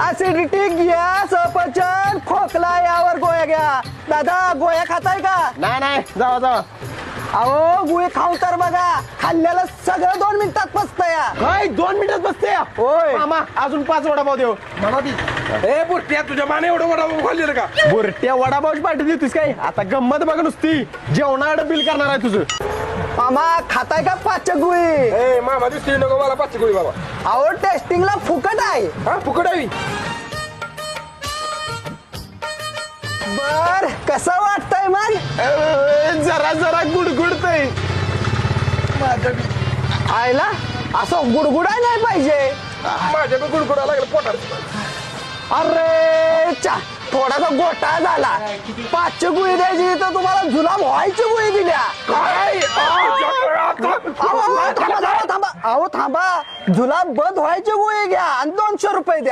Acidity gas सफरचंद खोकला यावर गोळ्या घ्या. दादा गोळ्या खाताय का? नाही जावा जावा. अहो गोळी खाऊ तर बघा, खाल्ल्याला सगळं 2 मिनिटात पचतंय. काय 2 मिनिटात बसते? होय. मामा अजून 5 वडापाव देऊ. ए बुरट्या तुझ्या माने एवढं वडापाव खाल्लेलं का? बुरट्या वडापावची पार्टी देतोस काय? आता गंमत बघ नुसती, जेवणाकडे बिल करणार आहे तुझं. मामा खाताय का पाचक गोळी? ए मामा दिसतोय नको मला 5 गोळी बाबा. अहो टेस्टिंगला फुकट आहे. हा फुकट आहे. बर कसं वाटतंय मग? जरा जरा गुडगुडतय. आयला असं गुडगुडाय नाही पाहिजे. माझ्या पण गुडगुडा लागला पोटात. अरे चा थोडासा गोटा झाला. 5 गोळी द्यायची तर तुम्हाला जुलाब व्हायची गोळी दिल्या. काय? अहो थांबा. जुलाब बंद व्हायची गोळी घ्या आणि 200 रुपये द्या.